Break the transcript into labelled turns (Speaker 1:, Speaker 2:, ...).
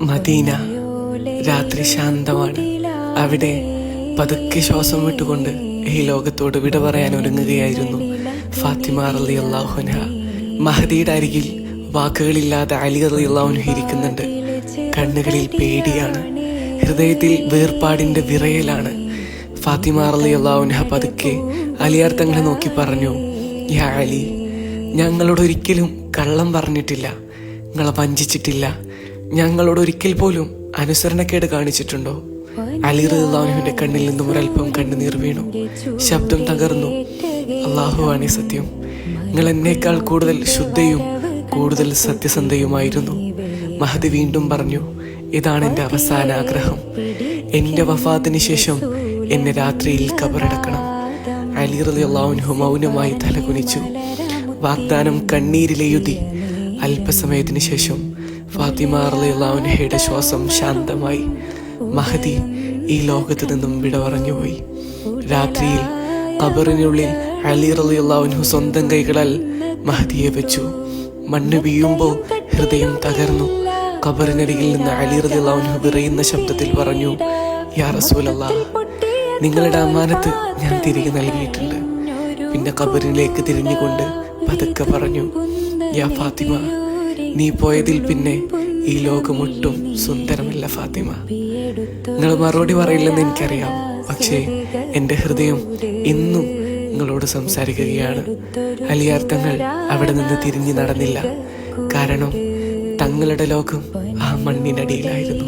Speaker 1: Medina. രാത്രി ശാന്തമാണ്. അവിടെ പതുക്കെ ശ്വാസം വിട്ടുകൊണ്ട് ഈ ലോകത്തോട് വിട പറയാൻ ഒരുങ്ങുകയായിരുന്നു ഫാത്തിമ റളിയല്ലാഹു അൻഹ. മഹദിയുടെ അരികിൽ വാക്കുകളില്ലാതെ അലി റളിയല്ലാഹു അൻഹു ഇരിക്കുന്നുണ്ട്. കണ്ണുകളിൽ പേടിയാണ്, ഹൃദയത്തിൽ വേർപാടിന്റെ വിറയലാണ്. ഫാത്തിമ റളിയല്ലാഹു അൻഹ പതുക്കെ അലിയാർ തങ്ങളെ നോക്കി പറഞ്ഞു, യാ അലി, ഞങ്ങളോട് ഒരിക്കലും കള്ളം പറഞ്ഞിട്ടില്ല, നിങ്ങളെ വഞ്ചിച്ചിട്ടില്ല, ഞങ്ങളോട് ഒരിക്കൽ പോലും അനുസരണക്കേട് കാണിച്ചിട്ടുണ്ടോ? അലി റളിയല്ലാഹു അൻഹുവിന്റെ കണ്ണിൽ നിന്നും ഒരൽപ്പം കണ്ണുനീർ വീണു. ശബ്ദം തകർന്നു. അല്ലാഹുവാണേ സത്യം, നിങ്ങൾ എന്നേക്കാൾ കൂടുതൽ ശുദ്ധയും കൂടുതൽ സത്യസന്ധയുമായിരുന്നു. മഹദി വീണ്ടും പറഞ്ഞു, ഇതാണ് എൻ്റെ അവസാന ആഗ്രഹം. എൻ്റെ വഫാത്തിന് ശേഷം എന്നെ രാത്രിയിൽ ഖബറടക്കണം. അലി റളിയല്ലാഹു അൻഹു മൗനമായി തലകുനിച്ചു. വാഗ്ദാനം കണ്ണീരിലെഴുതി. അല്പസമയത്തിന് ശേഷം ഫാത്തിമ റളിയല്ലാഹു അൻഹയുടെ ശ്വാസം ശാന്തമായി. മഹദി ഈ ലോകത്ത് നിന്നും വിട പറഞ്ഞുപോയി. രാത്രിയിൽ ഖബറിനുള്ളിൽ അലി റളിയല്ലാഹു അൻഹു സ്വന്തം കൈകളാൽ മഹദിയെ വെച്ചു. മണ്ണ് വീഴുമ്പോൾ ഹൃദയം തകർന്നു. ഖബറിനരികിൽ നിന്ന് അലി റളിയല്ലാഹു അൻഹു വിറയുന്ന ശബ്ദത്തിൽ പറഞ്ഞു, യാ റസൂലല്ലാഹ്, നിങ്ങളുടെ അമാനത്ത് ഞാൻ തിരികെ നൽകിയിട്ടുണ്ട്. പിന്നെ ഖബറിലേക്ക് തിരിഞ്ഞുകൊണ്ട് പതുക്കെ പറഞ്ഞു, യാ ഫാത്തിമ, നീ പോയതിൽ പിന്നെ ഈ ലോകമൊട്ടും സുന്ദരമല്ല ഫാത്തിമ. നിങ്ങൾ മറുപടി പറയില്ലെന്ന് എനിക്കറിയാം, പക്ഷേ എൻ്റെ ഹൃദയം ഇന്നും നിങ്ങളോട് സംസാരിക്കുകയാണ്. അലിയാർ തങ്ങൾ അവിടെ നിന്ന് തിരിഞ്ഞു നടന്നില്ല. കാരണം തങ്ങളുടെ ലോകം ആ മണ്ണിനടിയിലായിരുന്നു.